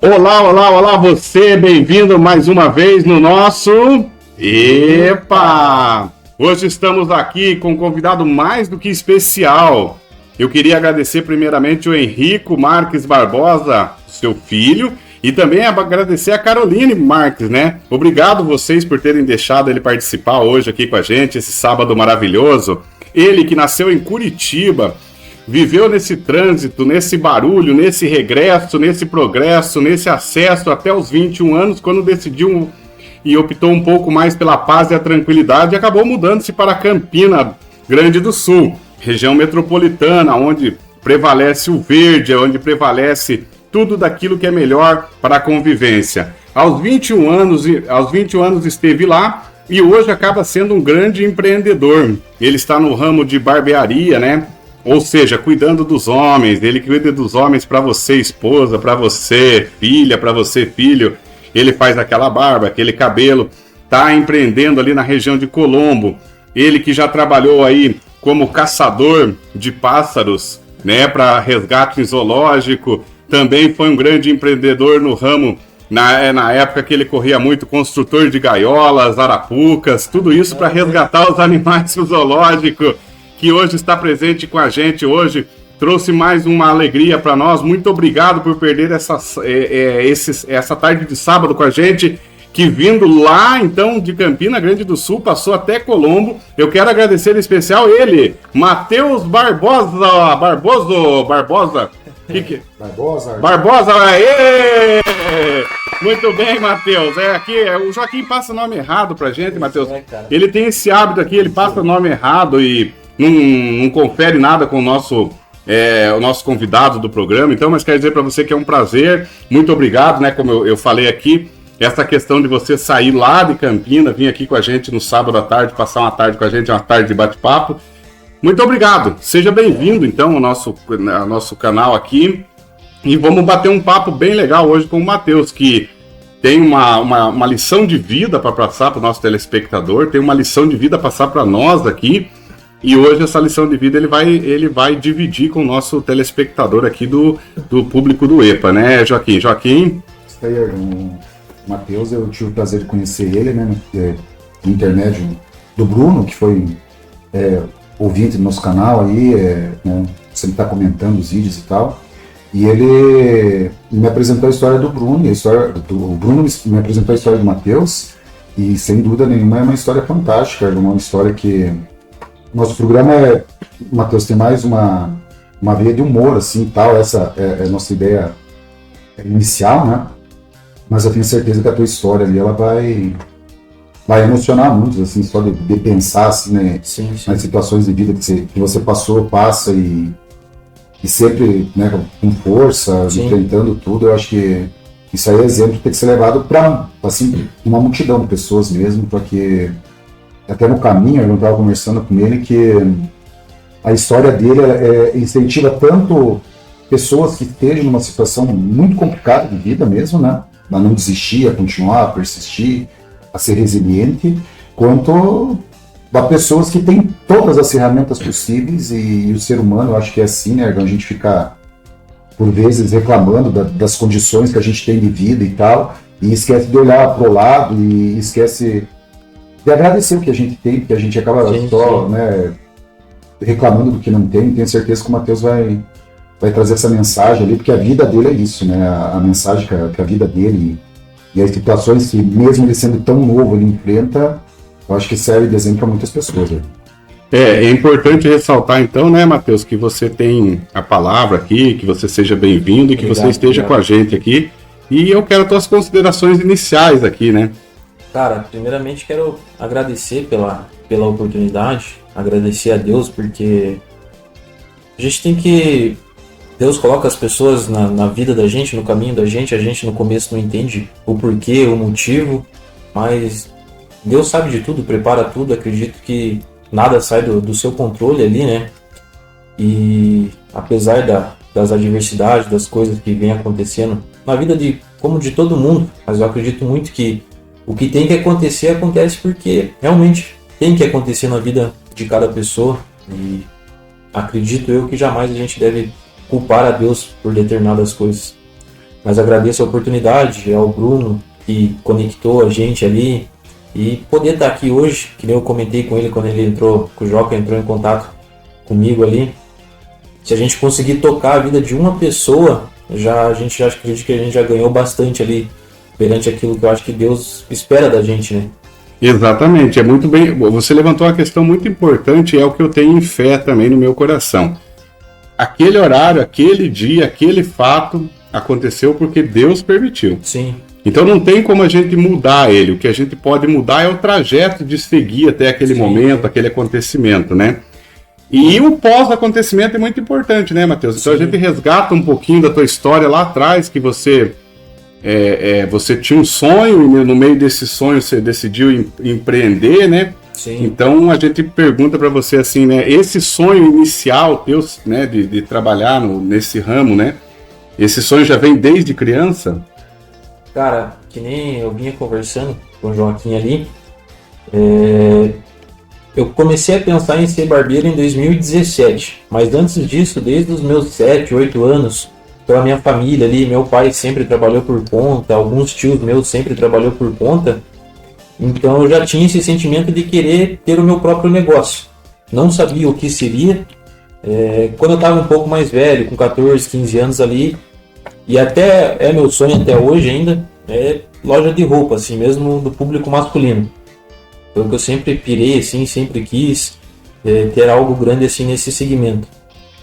Olá, olá, olá, você, bem-vindo mais uma vez no nosso... Epa! Hoje estamos aqui com um convidado mais do que especial. Eu queria agradecer primeiramente o Henrico Marques Barbosa, seu filho, e também agradecer a Caroline Marques, né? Obrigado vocês por terem deixado ele participar hoje aqui com a gente, esse sábado maravilhoso. Ele que nasceu em Curitiba, viveu nesse trânsito, nesse barulho, nesse regresso, nesse progresso, nesse acesso até os 21 anos, quando decidiu e optou um pouco mais pela paz e a tranquilidade, e acabou mudando-se para Campina Grande do Sul, região metropolitana, onde prevalece o verde, onde prevalece tudo daquilo que é melhor para a convivência. Aos 21 anos esteve lá e hoje acaba sendo um grande empreendedor. Ele está no ramo de barbearia, né? Ou seja, cuidando dos homens. Ele cuida dos homens para você, esposa, para você, filha, para você, filho. Ele faz aquela barba, aquele cabelo. Está empreendendo ali na região de Colombo. Ele que já trabalhou aí como caçador de pássaros, né, para resgate em zoológico. Também foi um grande empreendedor no ramo, na época que ele corria muito, construtor de gaiolas, arapucas, tudo isso para resgatar os animais do zoológico, que hoje está presente com a gente hoje, trouxe mais uma alegria para nós. Muito obrigado por perder essa tarde de sábado com a gente, que vindo lá, então, de Campina Grande do Sul, passou até Colombo. Eu quero agradecer em especial ele, Matheus Barbosa. Barbosa. Barbosa, aê! Muito bem, Matheus. O Joaquim passa o nome errado pra gente, Matheus. Ele tem esse hábito aqui, ele passa o nome errado e não confere nada com o nosso convidado do programa. Então, mas quero dizer para você que é um prazer. Muito obrigado, né? Como eu falei aqui, essa questão de você sair lá de Campina, vir aqui com a gente no sábado à tarde, passar uma tarde com a gente, uma tarde de bate-papo. Muito obrigado. Seja bem-vindo, então, ao nosso canal aqui. E vamos bater um papo bem legal hoje com o Matheus, que tem uma lição de vida para passar para o nosso telespectador, tem uma lição de vida para passar para nós aqui. E hoje essa lição de vida ele vai dividir com o nosso telespectador aqui do público do EPA, né, Joaquim? Isso aí, o Matheus, eu tive o prazer de conhecer ele, né, no intermédio do Bruno, que foi ouvinte do nosso canal aí, né, sempre está comentando os vídeos e tal. E ele me apresentou a história do Bruno, o Bruno me apresentou a história do Matheus, e sem dúvida nenhuma é uma história fantástica, é uma história que... Nosso programa Matheus, tem mais uma veia de humor, assim, tal, essa é a nossa ideia inicial, né? Mas eu tenho certeza que a tua história ali, ela vai emocionar muitos, assim, só de pensar, assim, né? Sim. Nas situações de vida que você passa e sempre, né, com força, sim, enfrentando tudo. Eu acho que isso aí é exemplo que tem que ser levado para, assim, uma multidão de pessoas mesmo, porque... Até no caminho, eu estava conversando com ele, que a história dele incentiva tanto pessoas que estejam numa situação muito complicada de vida mesmo, né? A não desistir, a continuar, a persistir, a ser resiliente, quanto a pessoas que têm todas as ferramentas possíveis, e o ser humano, eu acho que é assim, né? A gente fica, por vezes, reclamando das condições que a gente tem de vida e tal, e esquece de olhar para o lado, e esquece... de agradecer o que a gente tem, porque a gente acaba só, né, reclamando do que não tem. Tenho certeza que o Matheus vai trazer essa mensagem ali, porque a vida dele é isso, né, a mensagem que a vida dele e as situações que, mesmo ele sendo tão novo, ele enfrenta, eu acho que serve de exemplo para muitas pessoas. Né? É importante ressaltar então, né, Matheus, que você tem a palavra aqui, que você seja bem-vindo e que você esteja com a gente aqui. E eu quero as tuas considerações iniciais aqui, né? Cara, primeiramente quero agradecer pela oportunidade, agradecer a Deus, porque a gente tem que... Deus coloca as pessoas na vida da gente, no caminho da gente, a gente no começo não entende o porquê, o motivo, mas Deus sabe de tudo, prepara tudo, acredito que nada sai do seu controle ali, né? E apesar das adversidades, das coisas que vem acontecendo na vida como de todo mundo, mas eu acredito muito que o que tem que acontecer, acontece porque realmente tem que acontecer na vida de cada pessoa. E acredito eu que jamais a gente deve culpar a Deus por determinadas coisas. Mas agradeço a oportunidade ao Bruno, que conectou a gente ali, e poder estar aqui hoje, que nem eu comentei com ele quando ele entrou, que o Joca entrou em contato comigo ali. Se a gente conseguir tocar a vida de uma pessoa, a gente já acredita que a gente já ganhou bastante ali, perante aquilo que eu acho que Deus espera da gente, né? Exatamente, é muito bem. Você levantou uma questão muito importante, é o que eu tenho em fé também no meu coração. Aquele horário, aquele dia, aquele fato aconteceu porque Deus permitiu. Sim. Então não tem como a gente mudar ele. O que a gente pode mudar é o trajeto de seguir até aquele momento, aquele acontecimento, né? E o pós-acontecimento é muito importante, né, Matheus? Então a gente resgata um pouquinho da tua história lá atrás, que você tinha um sonho e no meio desse sonho você decidiu empreender, né? Sim. Então a gente pergunta para você assim, né? Esse sonho inicial teu, né, de trabalhar nesse ramo, né? Esse sonho já vem desde criança? Cara, que nem eu vinha conversando com o Joaquim ali, eu comecei a pensar em ser barbeiro em 2017, mas antes disso, desde os meus 7, 8 anos, pela minha família ali, meu pai sempre trabalhou por conta, alguns tios meus sempre trabalhou por conta, então eu já tinha esse sentimento de querer ter o meu próprio negócio. Não sabia o que seria. Quando eu estava um pouco mais velho, com 14, 15 anos ali, e até é meu sonho até hoje ainda, é loja de roupa, assim, mesmo do público masculino. Foi o que eu sempre pirei, assim, sempre quis ter algo grande assim nesse segmento.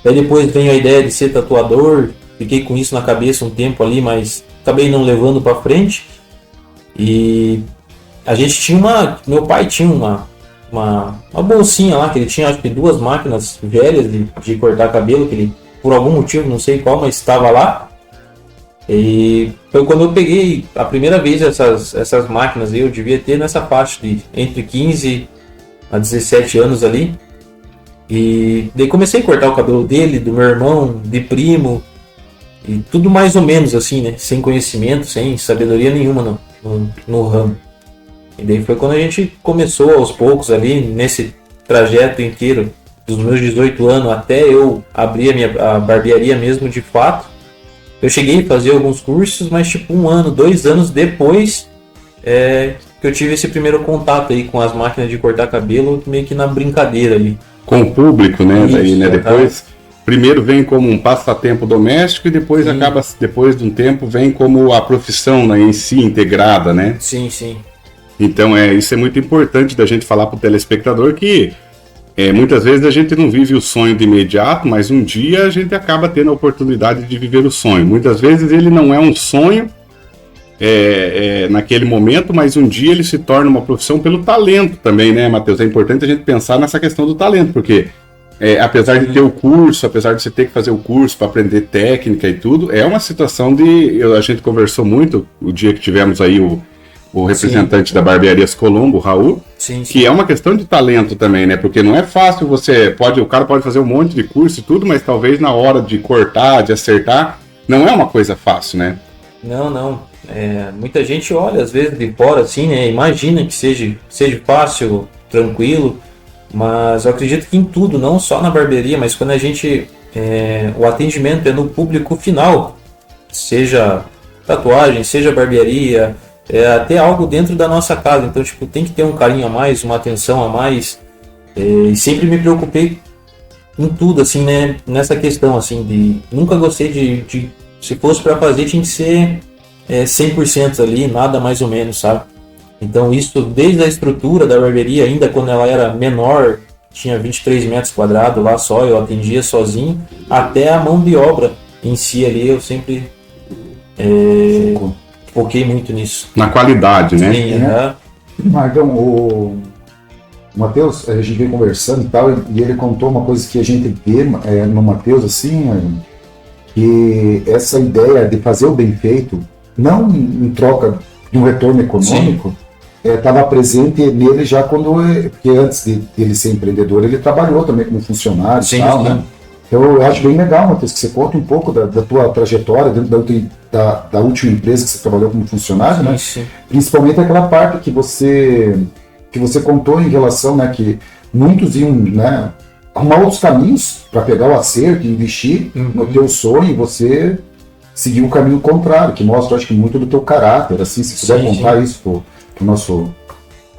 Aí depois veio a ideia de ser tatuador, fiquei com isso na cabeça um tempo ali, mas acabei não levando para frente. E a gente tinha meu pai tinha uma bolsinha lá, que ele tinha acho que 2 máquinas velhas de cortar cabelo, que ele, por algum motivo, não sei qual, mas estava lá. E foi quando eu peguei a primeira vez essas máquinas, eu devia ter nessa faixa de entre 15 a 17 anos ali. E daí comecei a cortar o cabelo dele, do meu irmão, de primo, e tudo mais ou menos assim, né? Sem conhecimento, sem sabedoria nenhuma no ramo. E daí foi quando a gente começou aos poucos ali, nesse trajeto inteiro, dos meus 18 anos até eu abrir a barbearia mesmo de fato. Eu cheguei a fazer alguns cursos, mas tipo 1 ano, 2 anos depois que eu tive esse primeiro contato aí com as máquinas de cortar cabelo, meio que na brincadeira ali. Com o público, né? Isso, daí, né? Depois, primeiro vem como um passatempo doméstico e depois acaba, depois de um tempo, vem como a profissão, né, em si integrada, né? Sim, sim. Então isso é muito importante da gente falar para o telespectador que muitas vezes a gente não vive o sonho de imediato, mas um dia a gente acaba tendo a oportunidade de viver o sonho. Muitas vezes ele não é um sonho naquele momento, mas um dia ele se torna uma profissão pelo talento também, né, Matheus? É importante a gente pensar nessa questão do talento, porque apesar de ter o curso, apesar de você ter que fazer o curso para aprender técnica e tudo, é uma situação a gente conversou muito o dia que tivemos aí o representante da Barbearias Colombo, o Raul, Sim. que é uma questão de talento também, né? Porque não é fácil o cara pode fazer um monte de curso e tudo, mas talvez na hora de cortar, de acertar, não é uma coisa fácil, né? Não. Muita gente olha às vezes de fora assim, né? Imagina que seja fácil, tranquilo, mas eu acredito que em tudo, não só na barbearia, mas quando a gente o atendimento é no público final, seja tatuagem, seja barbearia, até algo dentro da nossa casa, então tipo, tem que ter um carinho a mais, uma atenção a mais, e sempre me preocupei em tudo, assim, né, nessa questão, assim, de nunca gostei de se fosse para fazer, tinha que ser 100% ali, nada mais ou menos, sabe? Então isso, desde a estrutura da barbearia, ainda quando ela era menor, tinha 23 metros quadrados lá só, eu atendia sozinho, até a mão de obra em si ali, eu sempre foquei muito nisso. Na qualidade, né? Sim, Marcão, o Matheus, a gente veio conversando e tal, e ele contou uma coisa que a gente vê no Matheus, assim, que essa ideia de fazer o bem feito, não em troca de um retorno econômico, estava presente nele já porque antes de ele ser empreendedor, ele trabalhou também como funcionário e tal, né? Eu acho bem legal, Matheus, que você conta um pouco da tua trajetória dentro da última empresa que você trabalhou como funcionário, né? Sim. Principalmente aquela parte que você contou em relação, né, que muitos iam, né, arrumar outros caminhos para pegar o acerto e investir no teu sonho, e você seguir o caminho contrário, que mostra, acho que, muito do teu caráter, assim, se puder contar isso pro nosso...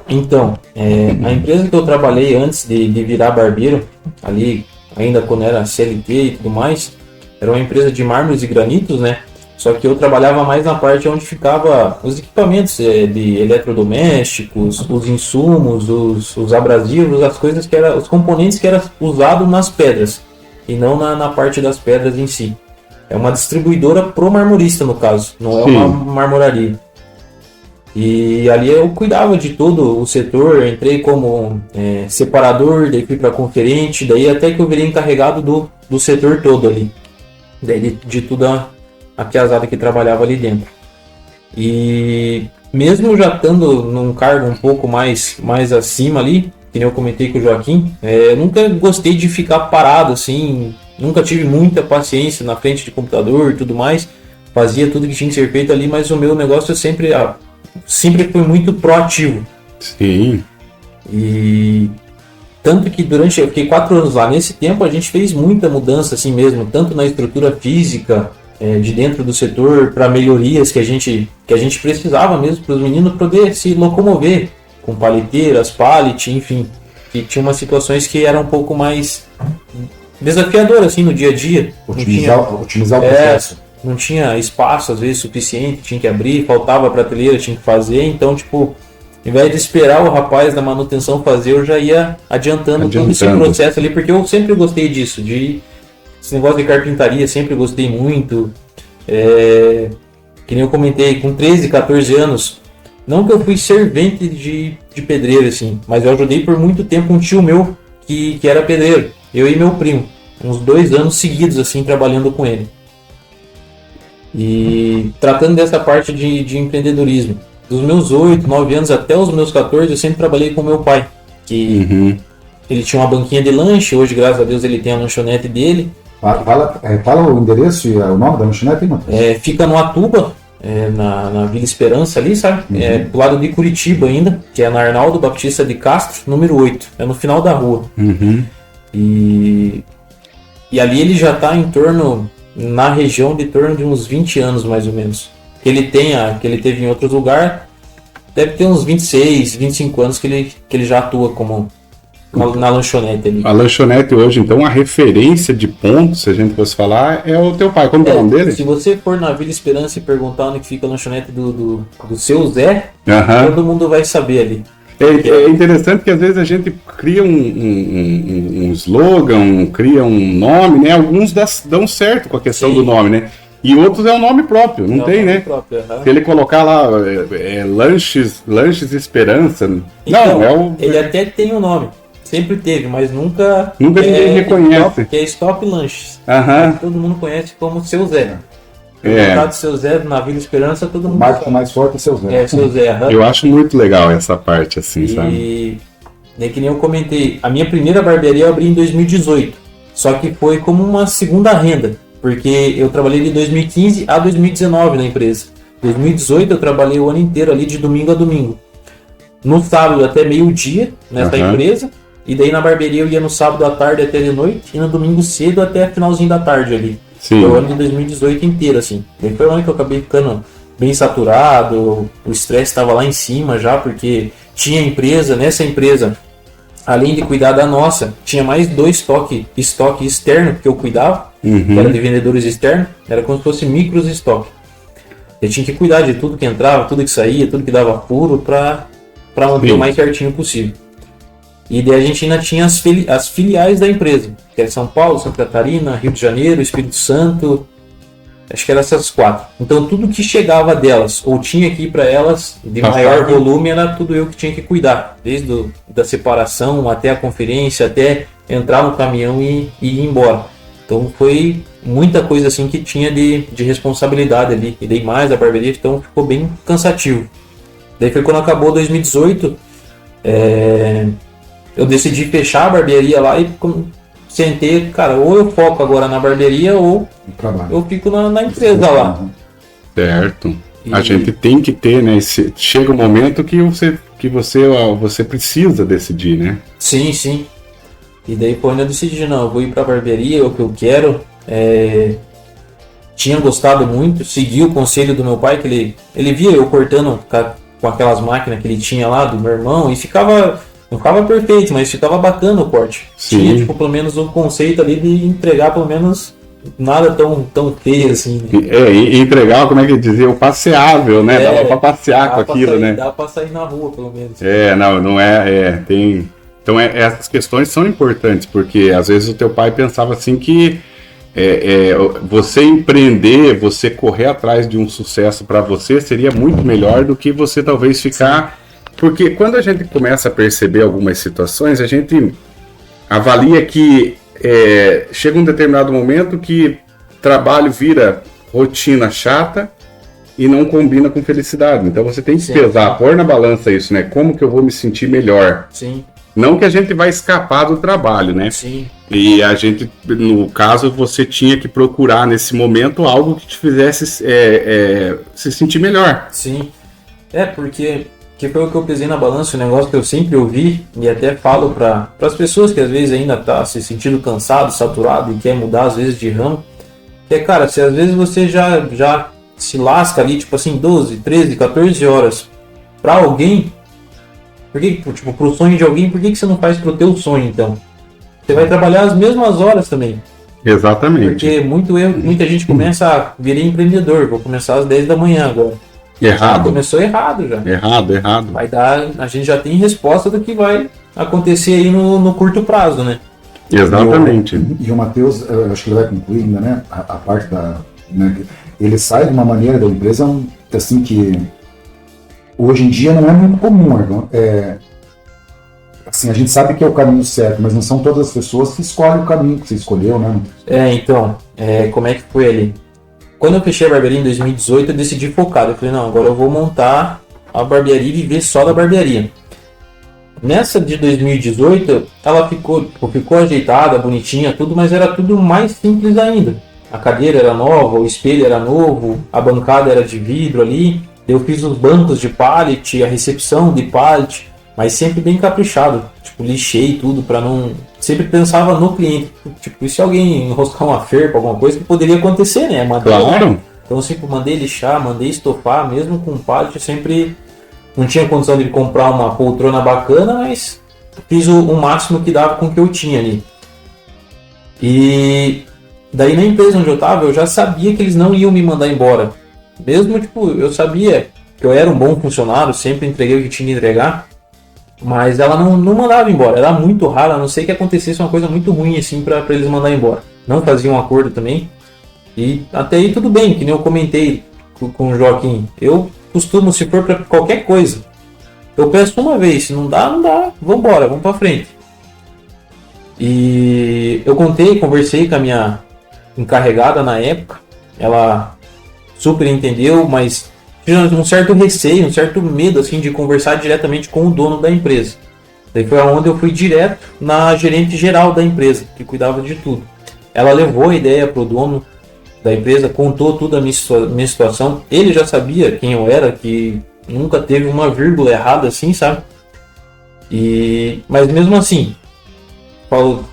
Então, a empresa que eu trabalhei antes de virar barbeiro, ali, ainda quando era CLT e tudo mais, era uma empresa de mármores e granitos, né? Só que eu trabalhava mais na parte onde ficava os equipamentos de eletrodomésticos, os insumos, os abrasivos, as coisas que eram, os componentes que eram usados nas pedras, e não na parte das pedras em si. É uma distribuidora pro marmorista, no caso, não é uma marmoraria. E ali eu cuidava de todo o setor, eu entrei como separador, daí fui para conferente, daí até que eu virei encarregado do setor todo ali, daí de tudo a piazada que trabalhava ali dentro. E mesmo já estando num cargo um pouco mais acima ali, que nem eu comentei com o Joaquim, eu nunca gostei de ficar parado assim, nunca tive muita paciência na frente de computador e tudo mais, fazia tudo que tinha que ser feito ali, mas o meu negócio sempre foi muito proativo. Sim. E tanto que eu fiquei 4 anos lá, nesse tempo a gente fez muita mudança assim mesmo, tanto na estrutura física de dentro do setor, para melhorias que a gente precisava mesmo para os meninos poder se locomover com paleteiras, pallet, enfim, que tinha umas situações que eram um pouco mais desafiadoras assim no dia a dia. Otimizar o processo. Não tinha espaço às vezes suficiente, tinha que abrir, faltava prateleira, tinha que fazer, então tipo, ao invés de esperar o rapaz da manutenção fazer, eu já ia adiantando todo esse processo ali, porque eu sempre gostei disso, esse negócio de carpintaria, sempre gostei muito. Que nem eu comentei, com 13, 14 anos, não que eu fui servente de pedreiro assim, mas eu ajudei por muito tempo um tio meu que era pedreiro, eu e meu primo, uns 2 anos seguidos assim, trabalhando com ele. E tratando dessa parte de empreendedorismo, dos meus 8, 9 anos até os meus 14, eu sempre trabalhei com meu pai, que ele tinha uma banquinha de lanche, hoje graças a Deus ele tem a lanchonete dele. Fala o endereço e o nome da lanchonete, Matheus? Fica no Atuba, na Vila Esperança ali, sabe? Do lado de Curitiba ainda, que é na Arnaldo Baptista de Castro, número 8, é no final da rua. E ali ele já está na região de torno de uns 20 anos mais ou menos. Que ele teve em outros lugares, deve ter uns 26, 25 anos que ele já atua como na lanchonete ali. A lanchonete hoje, então, a referência de ponto, se a gente fosse falar, é o teu pai. Como é o nome dele? Se você for na Vila Esperança e perguntar onde fica a lanchonete do seu Zé, todo mundo vai saber ali. É interessante que às vezes a gente cria um slogan, cria um nome, né? Alguns dão certo com a questão do nome, né? E outros é o nome próprio, não tem, né? Próprio, Se ele colocar lá Lanches Esperança, então, ele até tem um nome, sempre teve, mas nunca ninguém reconhece. Que é Stop Lanches. Todo mundo conhece como Seu Zé. O Seu Zé na Vila Esperança, todo mundo. O marco mais forte é Seu Zé. Seu Zé. Eu acho muito legal essa parte, assim, sabe? E que nem eu comentei, a minha primeira barbearia eu abri em 2018. Só que foi como uma segunda renda, porque eu trabalhei de 2015 a 2019 na empresa. Em 2018 eu trabalhei o ano inteiro ali de domingo a domingo. No sábado até meio-dia nessa empresa, e daí na barbearia eu ia no sábado à tarde até de noite, e no domingo cedo até finalzinho da tarde ali. Sim. Foi o ano de 2018 inteiro, assim. Daí foi o ano que eu acabei ficando bem saturado, o estresse estava lá em cima já, porque tinha empresa, nessa empresa, além de cuidar da nossa, tinha mais 2 estoque externo que eu cuidava, que era de vendedores externos, era como se fosse micros estoque. Eu tinha que cuidar de tudo que entrava, tudo que saía, tudo que dava furo para manter o mais certinho possível. E daí a gente ainda tinha as filiais da empresa, que era São Paulo, Santa Catarina, Rio de Janeiro, Espírito Santo, acho que eram essas 4. Então tudo que chegava delas, ou tinha que ir para elas, de maior volume, era tudo eu que tinha que cuidar. Desde da separação, até a conferência, até entrar no caminhão e ir embora. Então foi muita coisa assim que tinha de responsabilidade ali. E dei mais a barbearia, então ficou bem cansativo. Daí foi quando acabou 2018, eu decidi fechar a barbearia lá e sentei, cara, ou eu foco agora na barbearia ou eu fico na empresa lá. Certo. A gente tem que ter, né? Chega um momento que você precisa decidir, né? Sim, sim. E daí quando eu decidi, não, eu vou ir pra barbearia, é o que eu quero. tinha gostado muito, segui o conselho do meu pai, que ele via eu cortando com aquelas máquinas que ele tinha lá, do meu irmão, e não ficava perfeito, mas ficava bacana o corte. Sim. Tinha, tipo, pelo menos o conceito ali de entregar, pelo menos, nada tão feio assim, né? E entregar, como é que dizia, o passeável, né? Dava pra passear com aquilo, né? Dá pra sair na rua, pelo menos. Não é, tem... Então, essas questões são importantes, porque às vezes o teu pai pensava assim que você empreender, você correr atrás de um sucesso para você seria muito melhor do que você talvez ficar... Porque quando a gente começa a perceber algumas situações, a gente avalia que chega um determinado momento que trabalho vira rotina chata e não combina com felicidade. Então você tem que pesar, pôr na balança isso, né? Como que eu vou me sentir melhor? Sim. Não que a gente vai escapar do trabalho, né? Sim. E a gente, no caso, você tinha que procurar nesse momento algo que te fizesse se sentir melhor. Sim. Porque foi o que eu pesei na balança, um negócio que eu sempre ouvi e até falo para as pessoas que às vezes ainda tá se sentindo cansado, saturado e quer mudar às vezes de ramo. Cara, se às vezes você já se lasca ali, tipo assim, 12, 13, 14 horas para alguém, tipo, pro sonho de alguém, por que você não faz pro teu sonho, então? Você vai trabalhar as mesmas horas também. Exatamente. Porque muita gente começa a virar empreendedor, vou começar às 10 da manhã agora. Errado. Começou errado já. Errado. Vai dar, a gente já tem resposta do que vai acontecer aí no curto prazo, né? Exatamente. E o Matheus, eu acho que ele vai concluir ainda, né? A parte da... Né, ele sai de uma maneira da empresa, assim, que hoje em dia não é muito comum. Assim, a gente sabe que é o caminho certo, mas não são todas as pessoas que escolhem o caminho que você escolheu, né? Então, como é que foi ali? Quando eu fechei a barbearia em 2018, eu decidi focar. Eu falei, não, agora eu vou montar a barbearia e viver só da barbearia. Nessa de 2018, ela ficou ajeitada, bonitinha, tudo, mas era tudo mais simples ainda. A cadeira era nova, o espelho era novo, a bancada era de vidro ali. Eu fiz os bancos de pallet, a recepção de pallet, mas sempre bem caprichado. Tipo, lixei tudo para não... Sempre pensava no cliente. Tipo, e se alguém enroscar uma ferpa, alguma coisa, que poderia acontecer, né? Claro. Então, sempre mandei lixar, mandei estofar, mesmo com pallet, eu sempre... Não tinha condição de comprar uma poltrona bacana, mas fiz o máximo que dava com o que eu tinha ali. E daí na empresa onde eu estava, eu já sabia que eles não iam me mandar embora. Mesmo, tipo, eu sabia que eu era um bom funcionário, sempre entreguei o que tinha que entregar, mas ela não mandava embora. Era muito raro, a não ser que acontecesse uma coisa muito ruim assim para eles mandar embora. Não faziam um acordo também. E até aí tudo bem, que nem eu comentei com o Joaquim. Eu costumo, se for para qualquer coisa, eu peço uma vez, se não dá, vambora, vamos para frente. E eu conversei com a minha encarregada na época, ela super entendeu, mas tinha um certo receio, um certo medo assim de conversar diretamente com o dono da empresa. Daí foi onde eu fui direto na gerente geral da empresa, que cuidava de tudo. Ela levou a ideia para o dono da empresa, contou tudo a minha situação. Ele já sabia quem eu era, que nunca teve uma vírgula errada assim, sabe? Mas mesmo assim,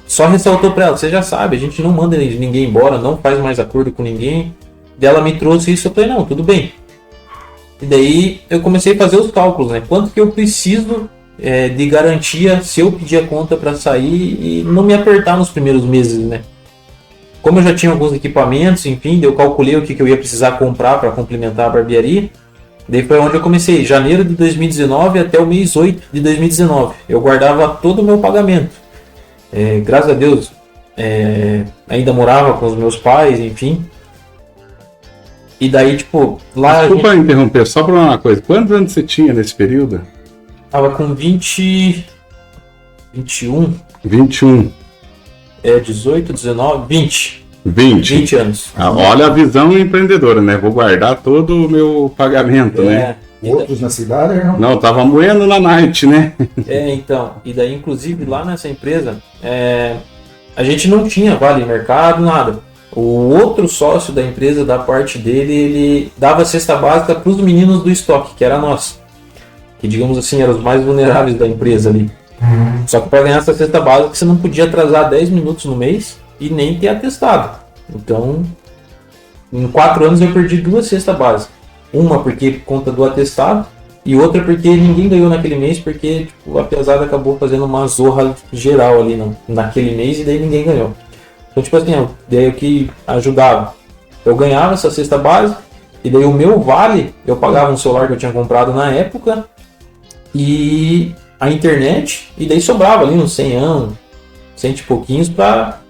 só ressaltou para ela, você já sabe, a gente não manda ninguém embora, não faz mais acordo com ninguém. Daí ela me trouxe isso, eu falei, não, tudo bem. E daí eu comecei a fazer os cálculos, né? Quanto que eu preciso de garantia se eu pedir a conta para sair e não me apertar nos primeiros meses, né? Como eu já tinha alguns equipamentos, enfim, eu calculei o que eu ia precisar comprar para complementar a barbearia. Daí foi onde eu comecei, janeiro de 2019 até o mês 8 de 2019. Eu guardava todo o meu pagamento. Graças a Deus, ainda morava com os meus pais, enfim. E daí, tipo, lá... Desculpa interromper, só para uma coisa. Quantos anos você tinha nesse período? Tava com 21. 21. 18, 19, 20. 20 anos. Olha a visão empreendedora, né? Vou guardar todo o meu pagamento, né? Outros na cidade, não? Não, tava moendo na night, né? Então. E daí, inclusive, lá nessa empresa, a gente não tinha vale mercado, nada. O outro sócio da empresa, da parte dele, ele dava cesta básica para os meninos do estoque, que era nós. Que, digamos assim, eram os mais vulneráveis da empresa ali. Só que para ganhar essa cesta básica, você não podia atrasar 10 minutos no mês e nem ter atestado. Então, Em 4 anos eu perdi 2 cestas básicas. Uma porque por conta do atestado e outra porque ninguém ganhou naquele mês, porque tipo, a pesada acabou fazendo uma zorra geral ali naquele mês e daí ninguém ganhou. Então, tipo assim, daí o que ajudava? Eu ganhava essa cesta básica e daí o meu vale, eu pagava um celular que eu tinha comprado na época e a internet, e daí sobrava ali uns 100 anos, 100 e pouquinhos pra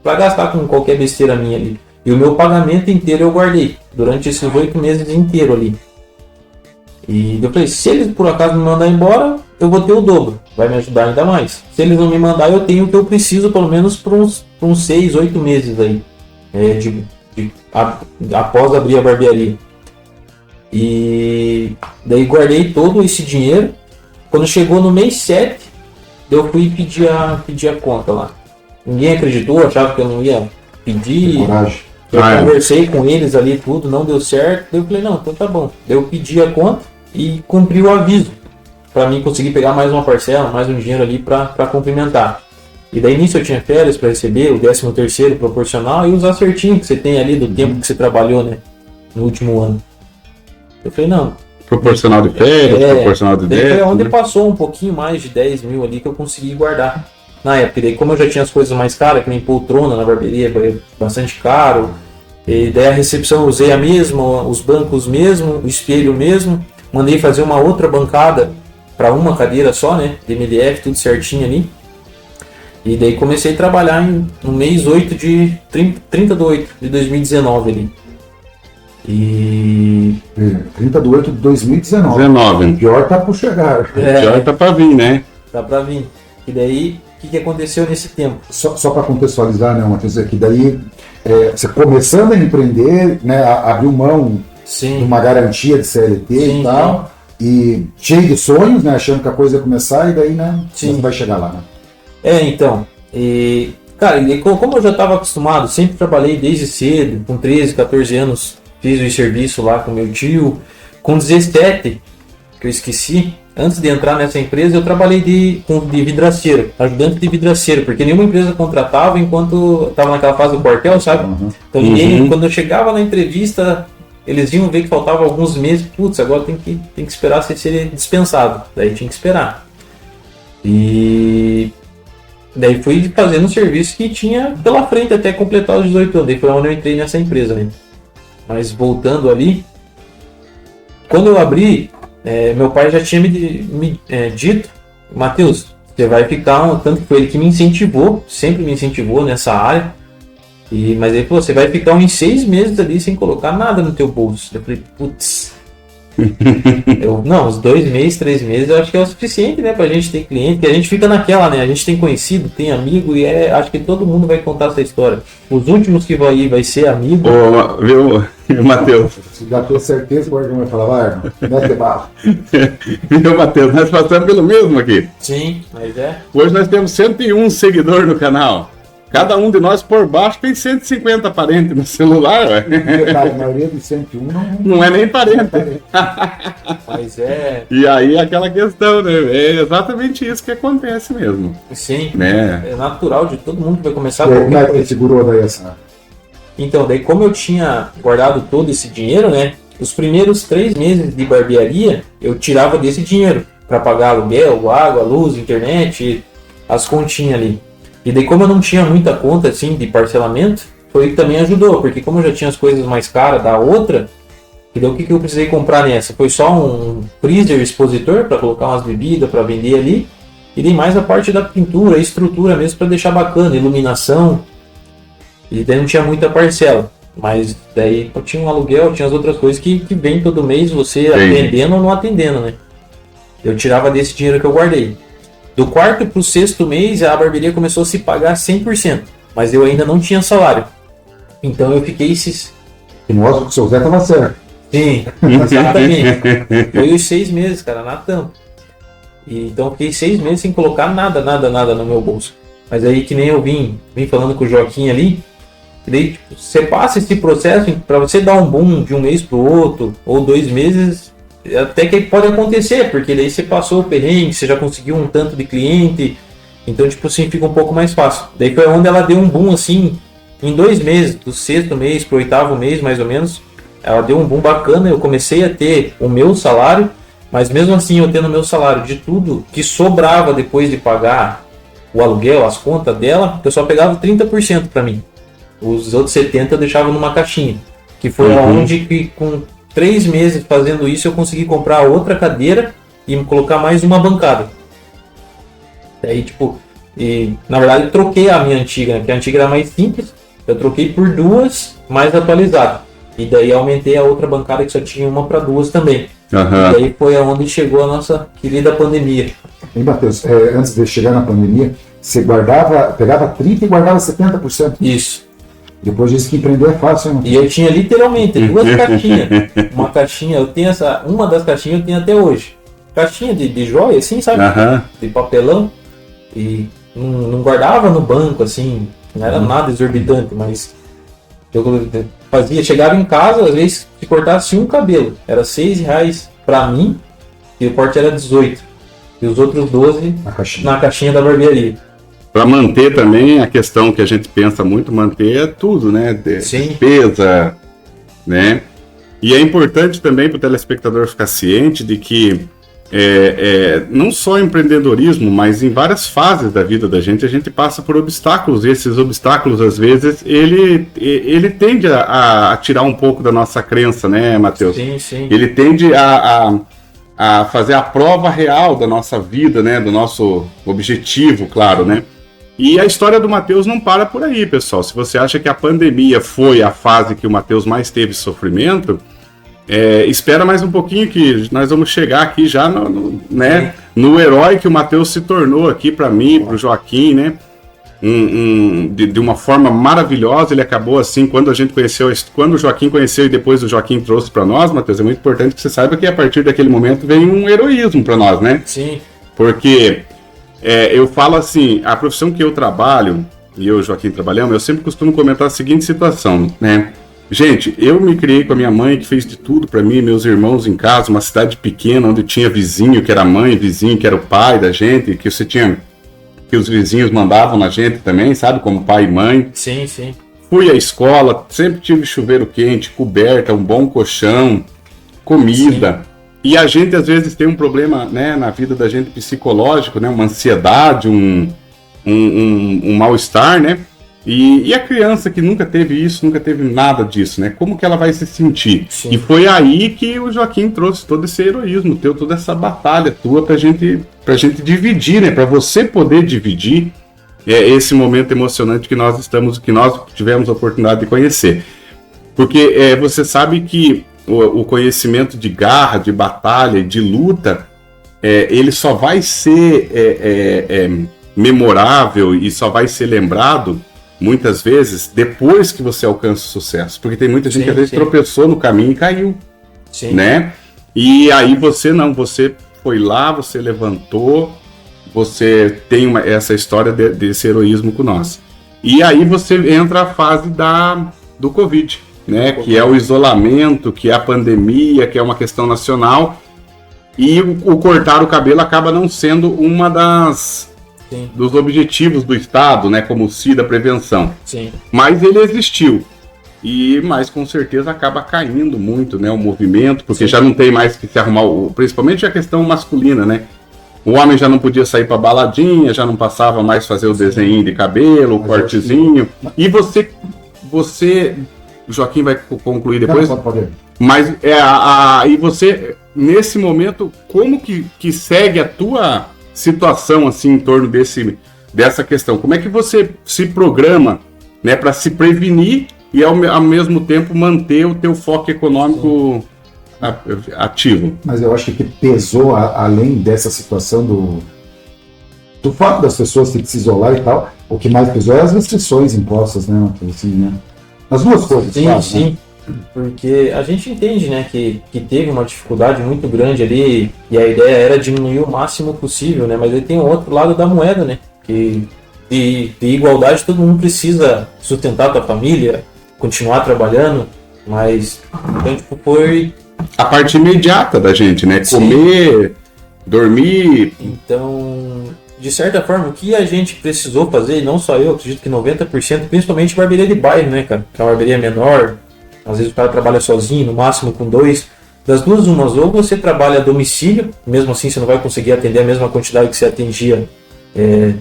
gastar com qualquer besteira minha ali. E o meu pagamento inteiro eu guardei, durante esses 8 meses inteiro ali. E eu falei, se eles por acaso me mandar embora, eu vou ter o dobro, vai me ajudar ainda mais. Se eles não me mandar, eu tenho o que eu preciso, pelo menos por uns 6, 8 meses aí, após abrir a barbearia. E daí guardei todo esse dinheiro. Quando chegou no mês 7, eu fui pedir a conta lá. Ninguém acreditou, achava que eu não ia pedir. Eu conversei com eles ali, tudo, não deu certo. Daí eu falei, não, então tá bom. Daí eu pedi a conta e cumpri o aviso, para mim conseguir pegar mais uma parcela, mais um dinheiro ali para complementar. E daí nisso eu tinha férias para receber, o 13º proporcional e usar certinho que você tem ali do tempo que você trabalhou, né, no último ano. Eu falei, não. Proporcional de férias, proporcional de 10. Foi onde passou um pouquinho mais de 10 mil ali que eu consegui guardar na época. E daí como eu já tinha as coisas mais caras, que nem poltrona na barbearia, bastante caro. E daí a recepção eu usei a mesma, os bancos mesmo, o espelho mesmo. Mandei fazer uma outra bancada para uma cadeira só, né? De MDF, tudo certinho ali. E daí comecei a trabalhar no mês 8 de 30 de 8 de 2019 ali. E 30 de 8 de 2019. 19. O pior tá por chegar. O pior tá pra vir, né? Tá pra vir. E daí, o que aconteceu nesse tempo? Só para contextualizar, né, Matheus, que daí você começando a empreender, né, abriu mão Sim. de uma garantia de CLT Sim, e tal, e cheio de sonhos, né, achando que a coisa ia começar e daí, né, você vai chegar lá, né? Então, cara, como eu já estava acostumado, sempre trabalhei desde cedo, com 13, 14 anos, fiz o serviço lá com meu tio, com 17, que eu esqueci, antes de entrar nessa empresa, eu trabalhei de vidraceiro, ajudante de vidraceiro, porque nenhuma empresa contratava enquanto estava naquela fase do quartel, sabe? Então ninguém, quando eu chegava na entrevista, eles iam ver que faltava alguns meses, putz, agora tem que esperar ser dispensado, daí tinha que esperar. E daí fui fazendo um serviço que tinha pela frente até completar os 18 anos, daí foi onde eu entrei nessa empresa, né? Mas voltando ali, quando eu abri, meu pai já tinha me dito, Matheus, você vai ficar, tanto que foi ele que me incentivou, sempre me incentivou nessa área, mas ele falou, você vai ficar uns 6 meses ali sem colocar nada no teu bolso. Eu falei, putz, não, uns 2 meses, 3 meses eu acho que é o suficiente, né, pra gente ter cliente, que a gente fica naquela, né, a gente tem conhecido, tem amigo e acho que todo mundo vai contar essa história. Os últimos que vai ir vai ser amigo. Viu, Matheus? Se dá tua certeza, o Argão vai falar, vai, irmão, mete bala. Viu, Matheus? Nós passamos pelo mesmo aqui. Sim, mas Hoje nós temos 101 seguidores no canal. Cada um de nós por baixo tem 150 parentes no celular, ué. A maioria dos 101 não é nem parente. Mas E aí aquela questão, né? É exatamente isso que acontece mesmo. Sim, né? É natural de todo mundo que vai começar como é que ele segurou daí essa? Então, daí como eu tinha guardado todo esse dinheiro, né? Os primeiros 3 meses de barbearia, eu tirava desse dinheiro para pagar aluguel, água, luz, internet, as continhas ali. E daí como eu não tinha muita conta assim de parcelamento, foi que também ajudou, porque como eu já tinha as coisas mais caras da outra, e daí o que eu precisei comprar nessa? Foi só um freezer expositor para colocar umas bebidas para vender ali, e daí mais a parte da pintura, a estrutura mesmo para deixar bacana, iluminação, e daí não tinha muita parcela. Mas daí eu tinha um aluguel, tinha as outras coisas que vem todo mês, você atendendo ou não atendendo, né? Eu tirava desse dinheiro que eu guardei. Do 4º para o 6º mês, a barbearia começou a se pagar 100%, mas eu ainda não tinha salário. Então eu fiquei esses... Que mostra que o seu Zé estava certo. Sim, exatamente. Foi os 6 meses, cara, na tampa. Então eu fiquei 6 meses sem colocar nada no meu bolso. Mas aí que nem eu vim falando com o Joaquim ali, e daí, tipo, você passa esse processo para você dar um boom de um mês para o outro, ou 2 meses... Até que pode acontecer, porque daí você passou o perrengue, você já conseguiu um tanto de cliente, então tipo assim, fica um pouco mais fácil. Daí foi onde ela deu um boom assim, em 2 meses, do 6º mês pro 8º mês, mais ou menos, ela deu um boom bacana, eu comecei a ter o meu salário, mas mesmo assim eu tendo o meu salário de tudo que sobrava depois de pagar o aluguel, as contas dela, eu só pegava 30% para mim. Os outros 70% eu deixava numa caixinha. Que foi onde que com 3 meses fazendo isso eu consegui comprar outra cadeira e colocar mais uma bancada. Aí tipo, na verdade eu troquei a minha antiga, né? Que a antiga era mais simples, eu troquei por 2 mais atualizadas. E daí aumentei a outra bancada que só tinha uma para 2 também. E daí foi aonde chegou a nossa querida pandemia. E Matheus, antes de chegar na pandemia, você pegava 30% e guardava 70%. Isso. Depois disse que empreender é fácil, né? E eu tinha literalmente 2 caixinhas. Uma caixinha, eu tenho uma das caixinhas eu tenho até hoje. Caixinha de joia, assim, sabe? De papelão. E não guardava no banco, assim, não era nada exorbitante, mas eu chegava em casa, às vezes, se cortasse um cabelo, era R$6 pra mim, e o corte era 18. E os outros 12 na caixinha da barbearia. Para manter também, a questão que a gente pensa muito, manter é tudo, né? Despesa, né? E é importante também para o telespectador ficar ciente de que não só empreendedorismo, mas em várias fases da vida da gente, a gente passa por obstáculos, e esses obstáculos, às vezes, ele tende a tirar um pouco da nossa crença, né, Matheus? Sim, sim. Ele tende a fazer a prova real da nossa vida, né, do nosso objetivo, claro, né? E a história do Matheus não para por aí, pessoal. Se você acha que a pandemia foi a fase que o Matheus mais teve sofrimento, espera mais um pouquinho que nós vamos chegar aqui já no herói que o Matheus se tornou aqui para mim, para o Joaquim, né? De uma forma maravilhosa. Ele acabou assim, quando o Joaquim conheceu e depois o Joaquim trouxe para nós, Matheus, é muito importante que você saiba que a partir daquele momento vem um heroísmo para nós, né? Sim. Porque eu falo assim, a profissão que eu trabalho, e eu e o Joaquim trabalhamos, eu sempre costumo comentar a seguinte situação, né? Gente, eu me criei com a minha mãe, que fez de tudo para mim, meus irmãos em casa, uma cidade pequena, onde tinha vizinho, que era mãe, vizinho, que era o pai da gente, que os vizinhos mandavam na gente também, sabe? Como pai e mãe. Sim, sim. Fui à escola, sempre tive chuveiro quente, coberta, um bom colchão, comida. Sim. E a gente, às vezes, tem um problema, né, na vida da gente psicológico, né? Uma ansiedade, um mal-estar, né? E a criança que nunca teve isso, nunca teve nada disso, né? Como que ela vai se sentir? Sim. E foi aí que o Joaquim trouxe todo esse heroísmo, toda essa batalha tua pra gente dividir, né? Pra você poder dividir esse momento emocionante que nós tivemos a oportunidade de conhecer. Porque você sabe que o conhecimento de garra, de batalha, de luta, ele só vai ser memorável e só vai ser lembrado muitas vezes depois que você alcança o sucesso, porque tem muita gente que às vezes tropeçou no caminho e caiu, né? E aí você foi lá, você levantou, você tem essa história desse heroísmo com nós. E aí você entra a fase do Covid, né? Que é o isolamento, que é a pandemia, que é uma questão nacional, e o cortar o cabelo acaba não sendo uma dos objetivos do Estado, né, como o CIDA, prevenção. Sim. Mas ele existiu. Mas com certeza acaba caindo muito, né, o movimento, porque já não tem mais que se arrumar, principalmente a questão masculina, né? O homem já não podia sair para baladinha, já não passava mais fazer o desenho de cabelo, o cortezinho. E você, o Joaquim vai concluir depois. Pode. Mas e você, nesse momento, como que segue a tua situação assim em torno dessa questão? Como é que você se programa, né, para se prevenir e ao mesmo tempo manter o teu foco econômico ativo? Mas eu acho que pesou, além dessa situação do fato das pessoas terem que se isolar e tal, o que mais pesou é as restrições impostas, né? Assim, né? As duas coisas. Sim, claro, sim. Né? Porque a gente entende, né, que teve uma dificuldade muito grande ali e a ideia era diminuir o máximo possível, né? Mas aí tem o outro lado da moeda, né? Que de igualdade todo mundo precisa sustentar a sua família, continuar trabalhando, mas então, tipo, foi a parte imediata da gente, né? Sim. Comer, dormir. Então, de certa forma, o que a gente precisou fazer, e não só eu, acredito que 90%, principalmente barbearia de bairro, né, cara? Que é uma barbearia menor, às vezes o cara trabalha sozinho, no máximo com 2. Das duas, umas, ou você trabalha a domicílio, mesmo assim você não vai conseguir atender a mesma quantidade que você atendia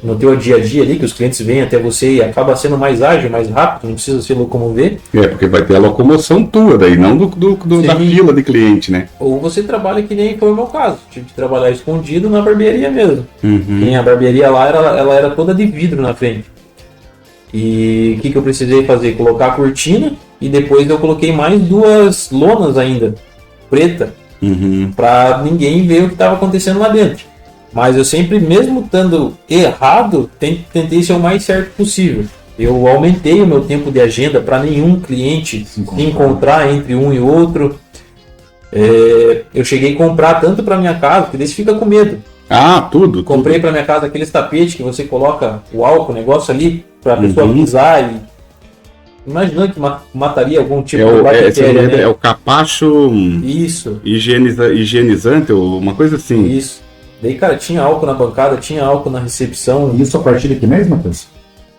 no teu dia a dia ali, que os clientes vêm até você e acaba sendo mais ágil, mais rápido, não precisa se locomover. Porque vai ter a locomoção tua daí, não da fila de cliente, né? Ou você trabalha que nem foi o meu caso, tive que trabalhar escondido na barbearia mesmo. Uhum. A barbearia lá, ela era toda de vidro na frente. E o que eu precisei fazer? Colocar a cortina e depois eu coloquei mais 2 lonas ainda, preta, para ninguém ver o que estava acontecendo lá dentro. Mas eu sempre, mesmo estando errado, tentei ser o mais certo possível. Eu aumentei o meu tempo de agenda para nenhum cliente se encontrar entre um e outro. Eu cheguei a comprar tanto para minha casa, porque daí você fica com medo. Tudo. Comprei para minha casa aqueles tapetes que você coloca o álcool, o negócio ali, para a pessoa pisar e... Imaginando que mataria algum tipo de bactéria, né? É o capacho Isso. higienizante, uma coisa assim. Isso. Daí, cara, tinha álcool na bancada, tinha álcool na recepção. Isso a partir de que mês, Matheus?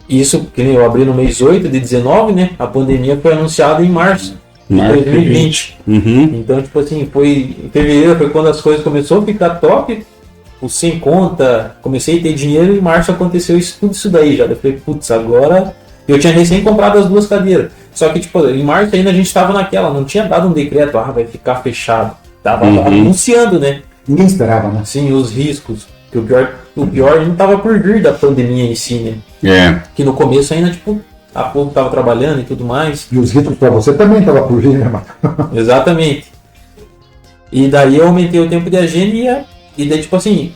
Isso, que nem eu abri no mês 8 de 19, né? A pandemia foi anunciada em março de 2020. Então, tipo assim, em fevereiro foi quando as coisas começaram a ficar top, sem conta, comecei a ter dinheiro e em março aconteceu tudo isso daí já. Eu falei, putz, agora... Eu tinha recém comprado as 2 cadeiras. Só que, tipo, em março ainda a gente tava naquela, não tinha dado um decreto, vai ficar fechado. Tava anunciando, né? Ninguém esperava, né? Sim, os riscos. Que o pior não tava por vir da pandemia em si, né? Que no começo ainda, tipo, a pouco tava trabalhando e tudo mais. E os riscos pra você também tava por vir, né, Matheus? Exatamente. E daí eu aumentei o tempo de agenda e daí, tipo assim,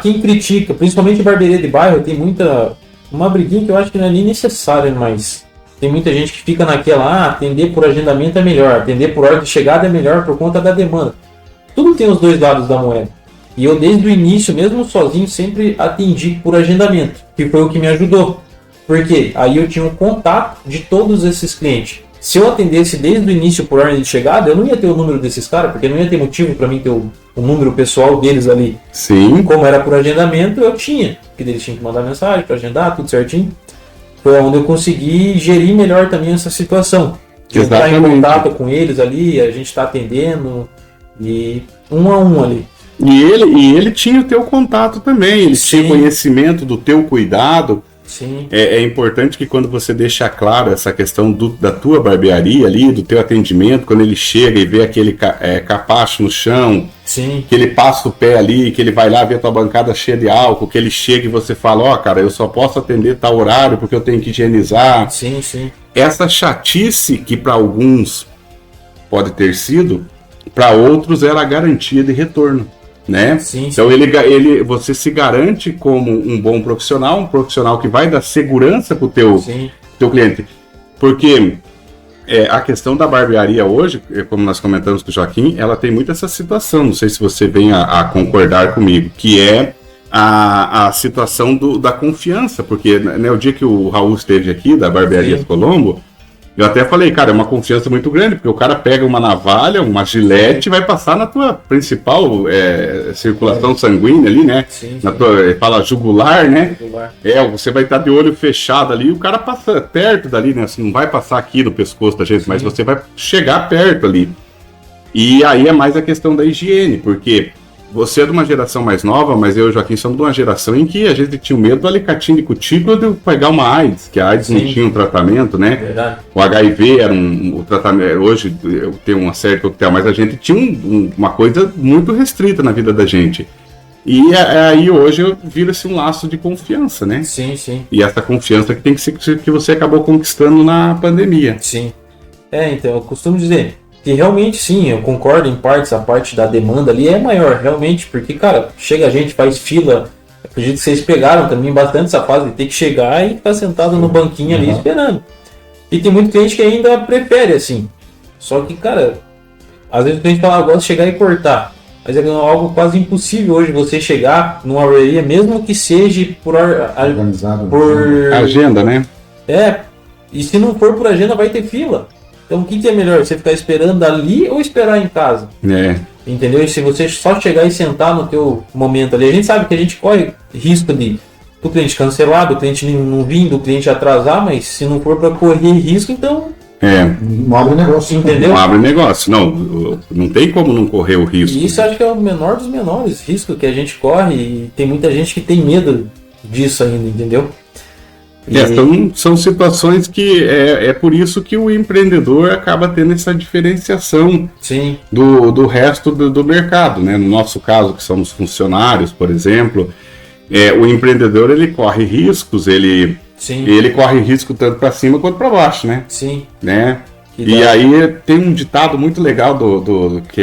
quem critica, principalmente barbearia de bairro, tem uma briguinha que eu acho que não é nem necessária, mas tem muita gente que fica naquela, atender por agendamento é melhor, atender por hora de chegada é melhor por conta da demanda. Tudo tem os 2 lados da moeda. E eu desde o início, mesmo sozinho, sempre atendi por agendamento, que foi o que me ajudou. Porque aí eu tinha um contato de todos esses clientes. Se eu atendesse desde o início por ordem de chegada, eu não ia ter o número desses caras, porque não ia ter motivo para mim ter o número pessoal deles ali. Sim. Como era por agendamento, eu tinha. Porque eles tinham que mandar mensagem para agendar, tudo certinho. Foi onde eu consegui gerir melhor também essa situação. De entrar em contato com eles ali, a gente está atendendo, e um a um ali. E ele tinha o teu contato também, ele tinha conhecimento do teu cuidado. Sim. É importante que quando você deixa claro essa questão da tua barbearia ali, do teu atendimento, quando ele chega e vê aquele capacho no chão, Sim. que ele passa o pé ali, que ele vai lá ver a tua bancada cheia de álcool, que ele chega e você fala, cara, eu só posso atender tal horário porque eu tenho que higienizar. Sim, sim. Essa chatice que para alguns pode ter sido, para outros era a garantia de retorno. Né? Sim, então você se garante como um bom profissional, um profissional que vai dar segurança para o teu cliente, porque a questão da barbearia hoje, como nós comentamos com o Joaquim, ela tem muito essa situação, não sei se você vem a concordar comigo, que é a situação da confiança, porque o dia que o Raul esteve aqui, da Barbearia Colombo, eu até falei, cara, é uma confiança muito grande, porque o cara pega uma navalha, uma gilete e vai passar na tua principal circulação sanguínea ali, né? Sim, na tua, fala jugular, né? Jugular. Você vai estar de olho fechado ali, o cara passa perto dali, né? Você não vai passar aqui no pescoço da gente, mas você vai chegar perto ali. E aí é mais a questão da higiene, porque você é de uma geração mais nova, mas eu e o Joaquim somos de uma geração em que a gente tinha medo do alicatinho de cutícula de pegar uma AIDS, que a AIDS não tinha um tratamento, né? Verdade. O HIV era um tratamento, hoje eu tenho uma série coquetel, mas a gente tinha uma coisa muito restrita na vida da gente. E aí hoje vira-se um laço de confiança, né? Sim, sim. E essa confiança que tem que ser que você acabou conquistando na pandemia. Sim. Então eu costumo dizer que realmente sim, eu concordo em partes, a parte da demanda ali é maior, realmente, porque, cara, chega a gente, faz fila, acredito que vocês pegaram também bastante essa fase de ter que chegar e ficar sentado no banquinho ali esperando. E tem muito cliente que ainda prefere assim, só que, cara, às vezes o cliente fala, eu gosto de chegar e cortar, mas é algo quase impossível hoje você chegar numa barbearia, mesmo que seja por agenda, né? E se não for por agenda vai ter fila. Então o que é melhor? Você ficar esperando ali ou esperar em casa? Entendeu? E se você só chegar e sentar no teu momento ali, a gente sabe que a gente corre risco de do cliente cancelar, do cliente não vir, do cliente atrasar, mas se não for para correr risco, então não abre negócio. Entendeu? Não abre negócio. Não tem como não correr o risco. E isso acho que é o menor dos menores riscos que a gente corre, e tem muita gente que tem medo disso ainda, entendeu? São situações que é por isso que o empreendedor acaba tendo essa diferenciação Sim. do resto do mercado, né? No nosso caso, que somos funcionários, por exemplo, o empreendedor ele corre riscos, ele corre risco tanto para cima quanto para baixo, né? Sim. Né? E aí tem um ditado muito legal que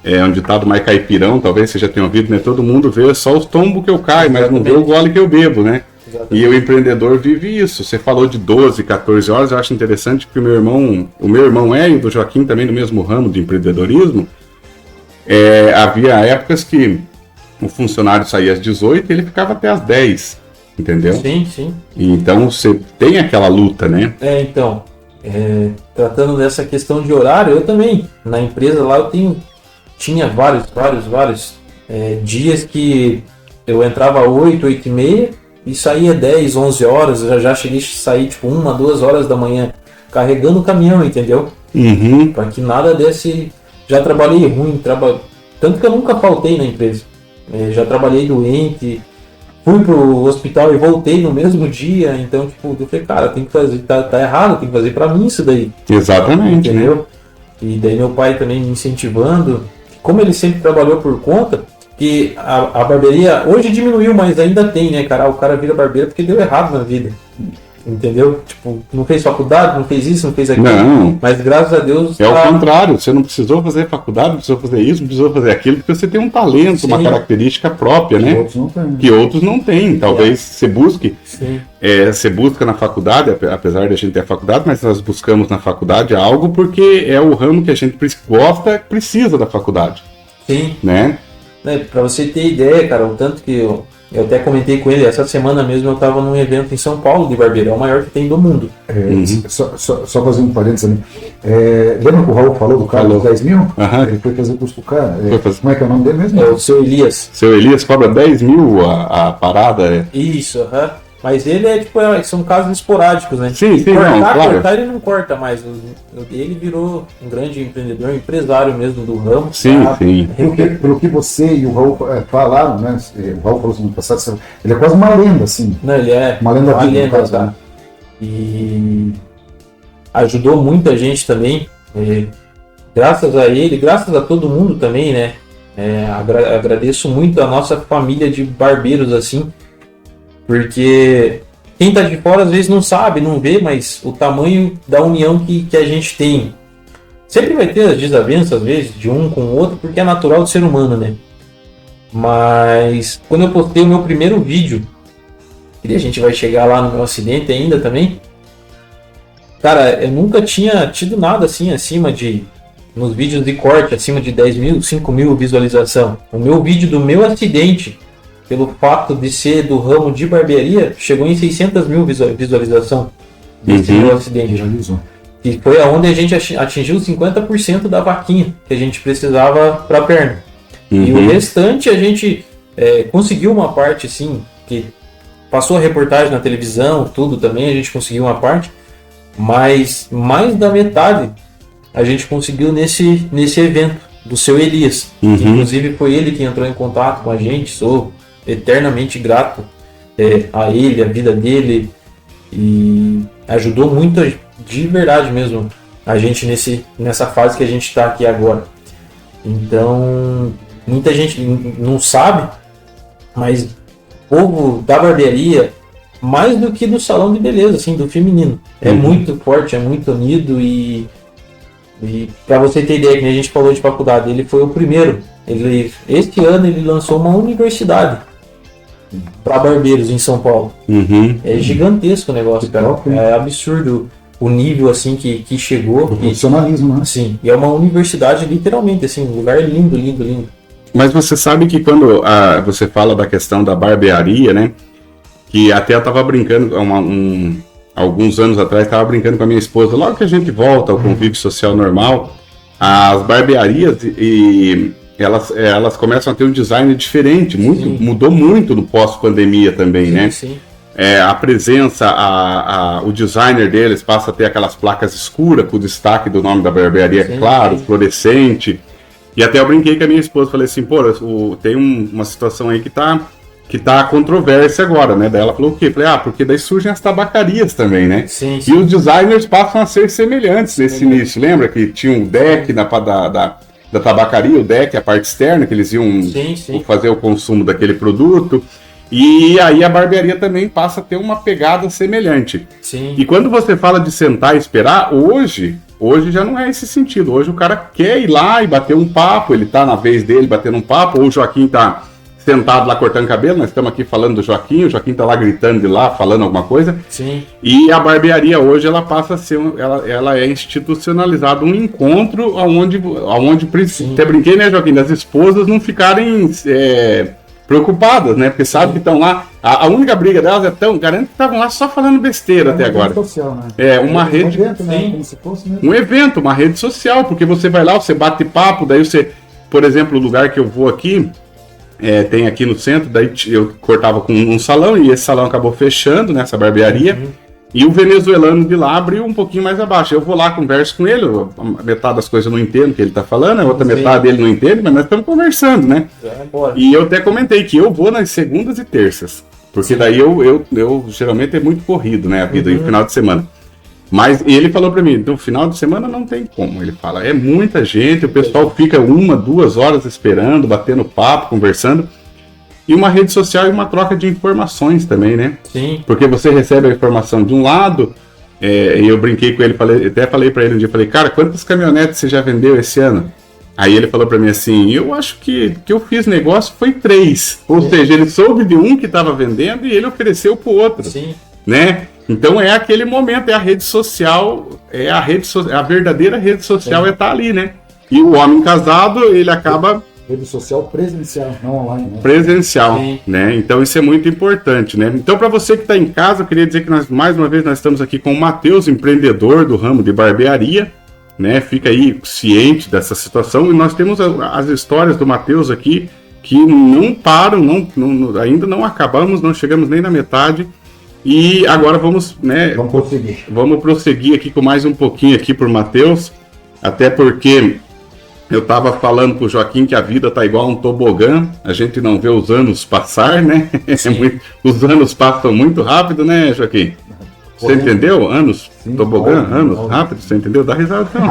é um ditado mais caipirão, talvez você já tenha ouvido, né? Todo mundo vê só os tombos que eu caio, mas não vê o gole que eu bebo, né? Exatamente. E o empreendedor vive isso. Você falou de 12, 14 horas, eu acho interessante que o meu irmão e o do Joaquim também no mesmo ramo de empreendedorismo. Havia épocas que o funcionário saía às 18 e ele ficava até às 10, entendeu? Sim, sim. Então você tem aquela luta, né? Tratando dessa questão de horário, eu também, na empresa lá tinha vários dias que eu entrava às 8, 8 e meia e saía 10, 11 horas, eu já cheguei a sair tipo 1, 2 horas da manhã carregando o caminhão, entendeu? Uhum. Para que nada desse. Já trabalhei ruim, tanto que eu nunca faltei na empresa. Já trabalhei doente, fui pro hospital e voltei no mesmo dia, então tipo, eu falei, cara, tem que fazer, tá errado, tem que fazer para mim isso daí. Exatamente. Entendeu? Né? E daí meu pai também me incentivando, como ele sempre trabalhou por conta, que a barbearia hoje diminuiu, mas ainda tem, né, cara? O cara vira barbeiro porque deu errado na vida. Entendeu? Tipo, não fez faculdade, não fez isso, não fez aquilo. Não. Mas graças a Deus. É o contrário, você não precisou fazer faculdade, não precisou fazer isso, não precisou fazer aquilo, porque você tem um talento, Sim. uma característica própria, né? Que outros não têm. Talvez você busque. Você busca na faculdade, apesar de a gente ter a faculdade, mas nós buscamos na faculdade algo porque é o ramo que a gente gosta, precisa da faculdade. Sim. Né? Pra você ter ideia, cara, o tanto que eu até comentei com ele, essa semana mesmo eu tava num evento em São Paulo de barbeiro, é o maior que tem do mundo. Só fazer um parênteses ali. Lembra que o Raul falou do cara dos 10 mil? Ele foi fazer curso pro cara. Como é que é o nome dele mesmo? É o seu Elias. Seu Elias cobra 10 mil a parada. Isso, Mas ele são casos esporádicos, né? Sim, claro. Cortar ele não corta mais. Ele virou um grande empreendedor, um empresário mesmo do ramo. Sim. Pelo que você e o Raul falaram, né? O Raul falou assim no passado, ele é quase uma lenda, assim. Não, ele é uma lenda viva, no caso, né? E ajudou muita gente também. Graças a ele, graças a todo mundo também, né? Agradeço muito a nossa família de barbeiros, assim. Porque quem tá de fora às vezes não sabe, não vê, mas o tamanho da união que a gente tem. Sempre vai ter as desavenças, às vezes, de um com o outro, porque é natural do ser humano, né? Mas quando eu postei o meu primeiro vídeo, e a gente vai chegar lá no meu acidente ainda também, cara, eu nunca tinha tido nada assim acima de, nos vídeos de corte, acima de 10 mil, 5 mil visualização. O meu vídeo do meu acidente, pelo fato de ser do ramo de barbearia, chegou em 600 mil visualização desse meu acidente. E foi aonde a gente atingiu 50% da vaquinha que a gente precisava para a perna. E o restante a gente conseguiu uma parte, assim, que passou a reportagem na televisão, tudo também, a gente conseguiu uma parte, mas mais da metade a gente conseguiu nesse evento do seu Elias. Que, inclusive foi ele que entrou em contato com a gente, sou eternamente grato a ele, a vida dele, e ajudou muito de verdade mesmo a gente nessa fase que a gente está aqui agora. Então muita gente não sabe, mas o povo da barbearia, mais do que do salão de beleza, assim, do feminino, é muito forte, é muito unido. E para você ter ideia, que a gente falou de faculdade, ele foi o primeiro. Este ano ele lançou uma universidade para barbeiros em São Paulo. É gigantesco o negócio, cara. É absurdo o nível assim que chegou. O profissionalismo, né? Sim, e é uma universidade literalmente, assim, um lugar lindo, lindo, lindo. Mas você sabe que quando você fala da questão da barbearia, né? Que até eu estava brincando, alguns anos atrás, estava brincando com a minha esposa, logo que a gente volta ao convívio social normal, as barbearias elas começam a ter um design diferente, mudou muito no pós-pandemia também, né? Sim. A presença, o designer deles passa a ter aquelas placas escuras com o destaque do nome da barbearia, claro, fluorescente. E até eu brinquei com a minha esposa, falei assim, pô, tem uma situação aí que tá controvérsia agora, né? Daí ela falou o quê? Falei, porque daí surgem as tabacarias também, né? Sim. E os designers passam a ser semelhantes nesse início. Lembra que tinha um deck da tabacaria, o deck, a parte externa, que eles iam fazer o consumo daquele produto. E aí a barbearia também passa a ter uma pegada semelhante. Sim. E quando você fala de sentar e esperar, hoje já não é esse sentido. Hoje o cara quer ir lá e bater um papo, ele tá na vez dele batendo um papo, ou o Joaquim tá sentado lá cortando cabelo, nós estamos aqui falando do Joaquim, o Joaquim tá lá gritando de lá, falando alguma coisa. Sim. E a barbearia hoje, ela passa a ser, ela é institucionalizada, um encontro onde até brinquei, né, Joaquim, das esposas não ficarem preocupadas, né, porque sabe que estão lá, a única briga delas garanto que estavam lá só falando besteira até agora. Social, né? Uma rede, um evento, né? Como se fosse, né? Um evento, uma rede social, porque você vai lá, você bate papo, daí você, por exemplo, o lugar que eu vou aqui, tem aqui no centro, daí eu cortava com um salão e esse salão acabou fechando, nessa barbearia, e o venezuelano de lá abriu um pouquinho mais abaixo. Eu vou lá, converso com ele, metade das coisas eu não entendo o que ele tá falando, a outra metade ele não entende, mas nós estamos conversando, né? E eu até comentei que eu vou nas segundas e terças, porque daí eu geralmente é muito corrido, né, a vida em final de semana. Mas ele falou pra mim, no final de semana não tem como. Ele fala, é muita gente, o pessoal fica 1-2 horas esperando, batendo papo, conversando. E uma rede social e uma troca de informações também, né? Sim. Porque você recebe a informação de um lado, e eu brinquei com ele, até falei pra ele um dia, falei, cara, quantas caminhonetes você já vendeu esse ano? Aí ele falou pra mim assim, eu acho que eu fiz negócio foi 3. Ou seja, ele soube de um que estava vendendo e ele ofereceu pro outro. Sim. Né? Então é aquele momento, é a rede social, a verdadeira rede social estar ali, né? E o homem casado, ele acaba... Rede social presencial, não online, né? Presencial, né? Então isso é muito importante, né? Então para você que está em casa, eu queria dizer que mais uma vez nós estamos aqui com o Matheus, empreendedor do ramo de barbearia, né? Fica aí ciente dessa situação e nós temos as histórias do Matheus aqui que não param, ainda não acabamos, não chegamos nem na metade. E agora vamos prosseguir aqui com mais um pouquinho aqui por Matheus, até porque eu estava falando pro Joaquim que a vida tá igual um tobogã, a gente não vê os anos passar, né? Os anos passam muito rápido, né, Joaquim? Você entendeu? Anos, tobogã, anos, rápido, você entendeu? Dá risada então.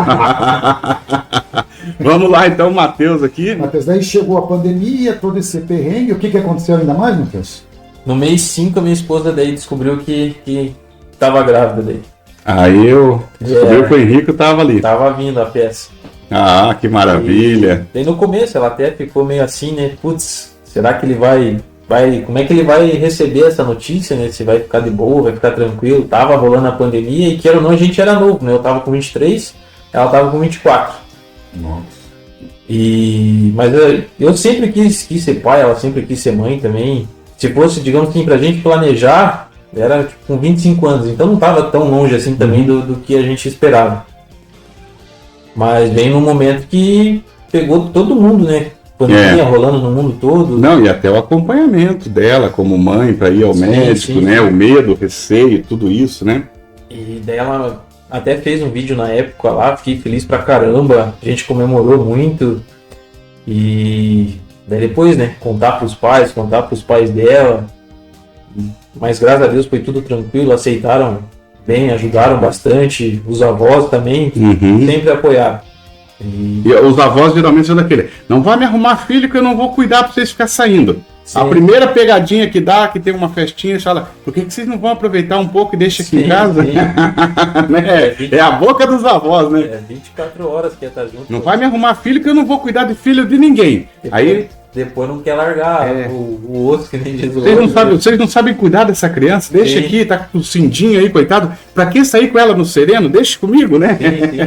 Vamos lá então, Matheus aqui. Matheus, daí chegou a pandemia, todo esse perrengue, o que aconteceu ainda mais, Matheus? No mês 5, a minha esposa daí descobriu que tava grávida daí. Aí eu descobri que o Henrique tava ali. Tava vindo a peça. Ah, que maravilha. Daí no começo ela até ficou meio assim, né? Putz, será que ele vai... Como é que ele vai receber essa notícia, né? Se vai ficar de boa, vai ficar tranquilo. Tava rolando a pandemia e queira ou não, a gente era novo, né? Eu tava com 23, ela tava com 24. Nossa. Mas eu sempre quis ser pai, ela sempre quis ser mãe também. Se fosse, digamos assim, pra gente planejar, era tipo, com 25 anos, então não tava tão longe assim também do que a gente esperava. Mas veio num momento que pegou todo mundo, né? Pandemia rolando no mundo todo. Não, e até o acompanhamento dela como mãe para ir ao médico, né? O medo, o receio, tudo isso, né? E daí ela até fez um vídeo na época lá, fiquei feliz pra caramba, a gente comemorou muito. E daí depois, né, contar pros pais dela. Mas graças a Deus foi tudo tranquilo, aceitaram bem, ajudaram bastante. Os avós também sempre apoiaram. E os avós geralmente são daquele, não vai me arrumar filho que eu não vou cuidar pra vocês ficar saindo. Sim. A primeira pegadinha que dá, que tem uma festinha, você fala, por que vocês não vão aproveitar um pouco e deixam aqui em casa? Né? É a boca dos avós, né? É 24 horas que ia estar junto. Não vai me arrumar filho que eu não vou cuidar de filho de ninguém. Depois não quer largar o osso que nem Jesus. Vocês não sabem cuidar dessa criança? Deixa aqui, tá com o cindinho aí, coitado. Pra que sair com ela no sereno? Deixa comigo, né?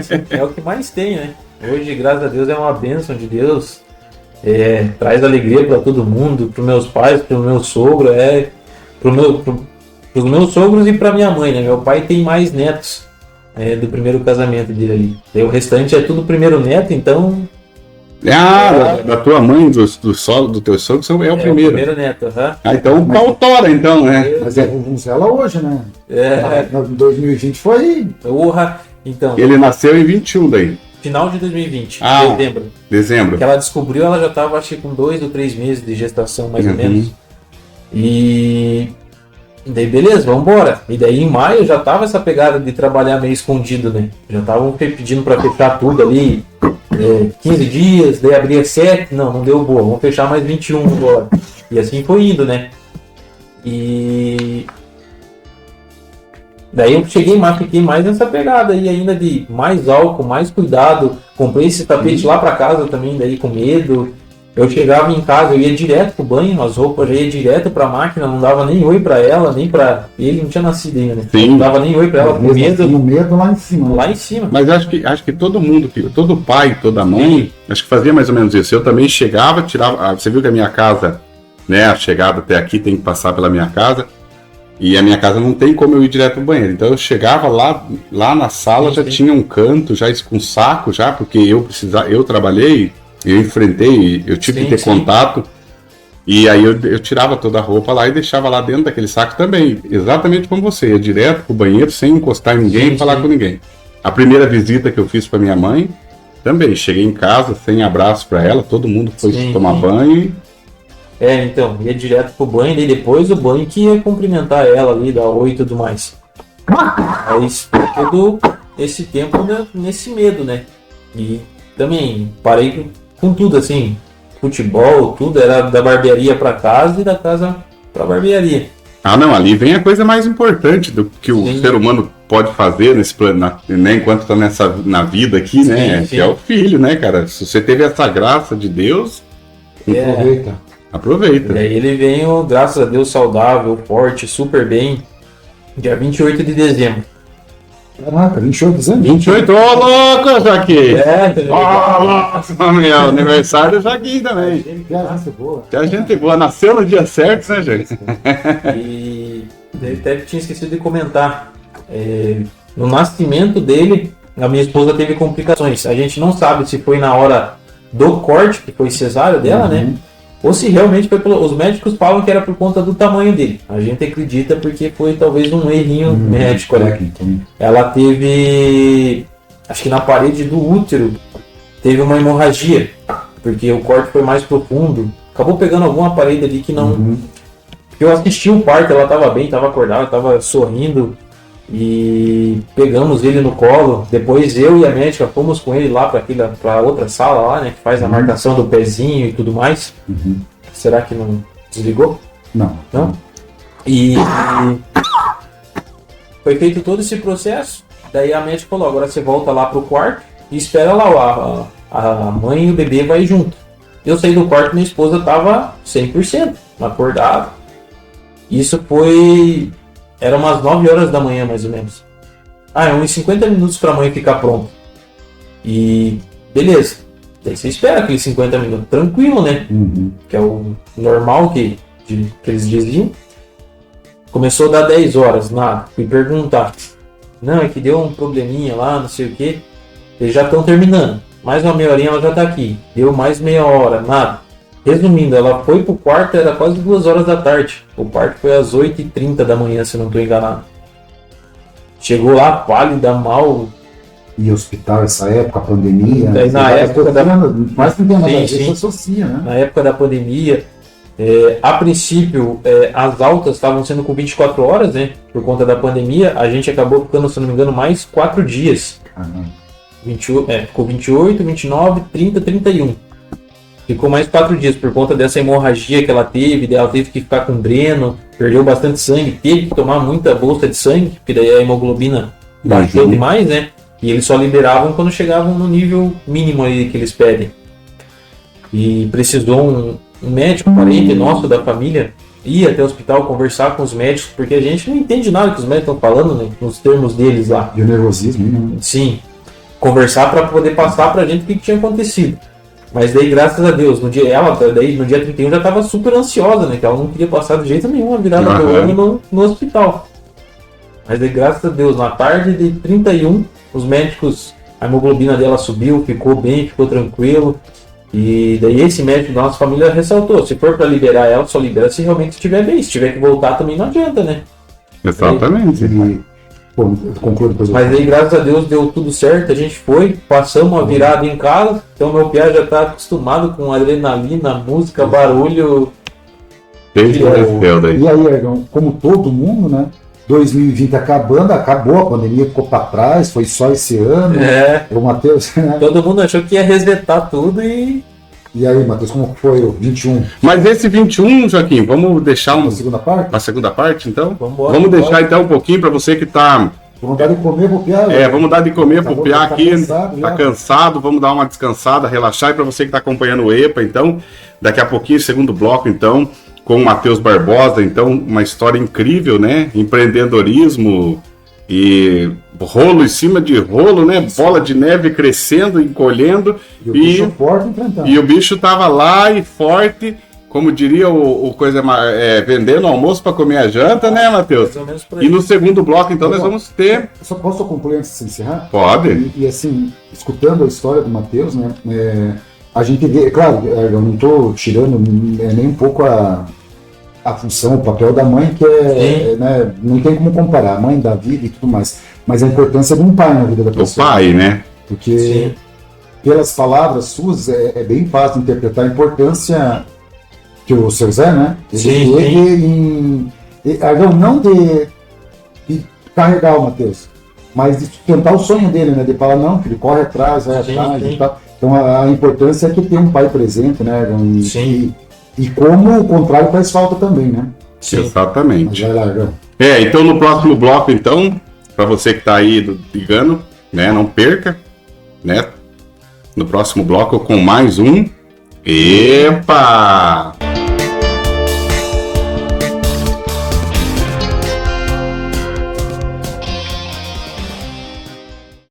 Sim. É o que mais tem, né? Hoje, graças a Deus, é uma bênção de Deus. Traz alegria para todo mundo, para meus pais, para o meu sogro, para os meus sogros e para minha mãe, né? Meu pai tem mais netos do primeiro casamento dele ali. E o restante é tudo primeiro neto, então Da tua mãe, do teu sogro, é o primeiro. O primeiro neto, Então o pau tora, então, né? Mas é Vuvuzela hoje, né? É. Em 2020 foi. Urra. Então, Ele nasceu em 21 daí. final de 2020, dezembro. Dezembro. Que ela descobriu, ela já estava, acho que com 2 ou 3 meses de gestação, mais ou menos. E daí, beleza, vamos embora. E daí, em maio, já tava essa pegada de trabalhar meio escondido, né? Já estavam pedindo para fechar tudo ali, 15 dias, daí abria 7, não deu boa, vamos fechar mais 21 agora. E assim foi indo, né? E daí eu fiquei mais nessa pegada aí ainda de mais álcool, mais cuidado. Comprei esse tapete lá pra casa também, daí com medo. Eu chegava em casa, eu ia direto pro banho, as roupas já ia direto pra máquina, não dava nem oi pra ela, nem pra... Ele não tinha nascido ainda, né? Sim. Não dava nem oi pra ela, com medo. Assim, o medo lá em cima. Lá em cima. Mas acho que todo mundo, todo pai, toda mãe, acho que fazia mais ou menos isso. Eu também chegava, tirava... Você viu que a minha casa, né, a chegada até aqui tem que passar pela minha casa. E a minha casa não tem como eu ir direto pro banheiro. Então eu chegava lá na sala, já tinha um canto, já com saco, já, porque eu trabalhei, eu enfrentei, eu tive que ter contato. E aí eu tirava toda a roupa lá e deixava lá dentro daquele saco também. Exatamente como você, ia direto pro banheiro, sem encostar em ninguém e falar com ninguém. A primeira visita que eu fiz pra minha mãe, também, cheguei em casa sem abraço pra ela, todo mundo foi tomar banho. Então, ia direto pro banho, e depois o banho que ia cumprimentar ela ali, dar oi e tudo mais. Mas todo esse tempo nesse medo, né? E também parei com tudo, assim, futebol, tudo, era da barbearia pra casa e da casa pra barbearia. Ah, não, ali vem a coisa mais importante do que o ser humano pode fazer nesse plano, né, enquanto tá na vida aqui, né? Que é o filho, né, cara? Se você teve essa graça de Deus, aproveita. E aí ele veio, graças a Deus, saudável, forte, super bem, dia 28 de dezembro. Caraca, 28 de dezembro? 28, ô louco, Joaquim! Nossa, meu aniversário do Joaquim também. Que gente boa. Que gente boa, nasceu no dia certo, né, gente? E até tinha esquecido de comentar, no nascimento dele, a minha esposa teve complicações. A gente não sabe se foi na hora do corte, que foi cesárea dela, né? Ou se realmente foi os médicos falam que era por conta do tamanho dele. A gente acredita porque foi talvez um errinho médico, né? Ela teve, acho que na parede do útero, teve uma hemorragia, porque o corte foi mais profundo. Acabou pegando alguma parede ali que não... Eu assisti o parto, ela estava bem, estava acordada, estava sorrindo. E pegamos ele no colo. Depois eu e a médica fomos com ele lá para outra sala lá, né, que faz a marcação do pezinho e tudo mais. Será que não desligou? Não. E foi feito todo esse processo. Daí a médica falou: agora você volta lá pro quarto e espera lá, a mãe e o bebê vai junto. Eu saí do quarto, minha esposa tava 100% acordada. Isso foi... Era umas 9 horas da manhã, mais ou menos. Uns 50 minutos pra mãe ficar pronta. E beleza. Daí você espera aqueles 50 minutos. Tranquilo, né? Que é o normal que eles diziam. Começou a dar 10 horas, nada. Fui perguntar. Não, é que deu um probleminha lá, não sei o que. Eles já estão terminando. Mais uma meia horinha ela já tá aqui. Deu mais meia hora, nada. Resumindo, ela foi pro quarto, era quase 2 horas da tarde. O parto foi às 8h30 da manhã, se não estou enganado. Chegou lá, pálida, mal. E hospital, essa época, a pandemia. Daí, na época da... Mas não tem nada a ver, sim. associa, né? Na época da pandemia, a princípio, as altas estavam sendo com 24 horas, né? Por conta da pandemia, a gente acabou ficando, se não me engano, mais 4 dias. Ficou 28, 29, 30, 31. Ficou mais 4 dias por conta dessa hemorragia que ela teve que ficar com dreno, perdeu bastante sangue, teve que tomar muita bolsa de sangue, porque daí a hemoglobina baixou demais, né? E eles só liberavam quando chegavam no nível mínimo aí que eles pedem. E precisou um médico, parente nosso da família, ir até o hospital conversar com os médicos, porque a gente não entende nada que os médicos estão falando, né? Nos termos deles lá. E o nervosismo, né? Sim. Conversar para poder passar pra gente o que tinha acontecido. Mas daí, graças a Deus, no dia 31 já estava super ansiosa, né? Que ela não queria passar de jeito nenhum a virada do ano no hospital. Mas daí, graças a Deus, na tarde de 31, os médicos, a hemoglobina dela subiu, ficou bem, ficou tranquilo. E daí esse médico da nossa família ressaltou, se for para liberar ela, só libera se realmente estiver bem. Se tiver que voltar também não adianta, né? Exatamente. Bom, eu concluo depois. Mas aí, graças a Deus, deu tudo certo, a gente foi, passamos uma virada em casa, então meu piá já tá acostumado com adrenalina, música, barulho. Desde o céu daí. E aí, Ergão, como todo mundo, né? 2020 acabou a pandemia ficou para trás, foi só esse ano. O Matheus, né? Todo mundo achou que ia resetar tudo E aí, Matheus, como foi o 21? Mas esse 21, Joaquim, vamos deixar A segunda parte? a segunda parte, então? Vamos deixar então um pouquinho para você que tá... Vamos dar de comer pro Piá. vamos dar de comer pro Piá aqui. Cansado, tá cansado, vamos dar uma descansada, relaxar. E para você que tá acompanhando o EPA, então, daqui a pouquinho, segundo bloco, então, com o Matheus Barbosa, então, uma história incrível, né? Empreendedorismo e rolo em cima de rolo, né? Bola de neve crescendo, encolhendo. E o bicho forte enfrentando. E o bicho tava lá e forte, como diria o coisa vendendo almoço para comer a janta, né, Matheus? mais ou menos por aí. E no segundo bloco, então, nós vamos ter... Só posso concluir antes de encerrar? Pode. E assim, escutando a história do Matheus, né? A gente vê, claro, eu não estou tirando nem um pouco a função, o papel da mãe, que né, não tem como comparar, a mãe da vida e tudo mais, mas a importância de um pai na vida da pessoa. O pai, né? Porque pelas palavras suas é bem fácil interpretar a importância que o seu Zé, né? Ele teve não de carregar o Matheus, mas de sustentar o sonho dele, né? De falar, não, filho, corre atrás, vai atrás e tal. Então a importância é que tem um pai presente, né? E como o contrário faz falta também, né? Sim. Exatamente. Mas vai lá, Argão. Então no próximo bloco, então, para você que está aí ligando, né? Não perca, né? No próximo bloco com mais um EPA!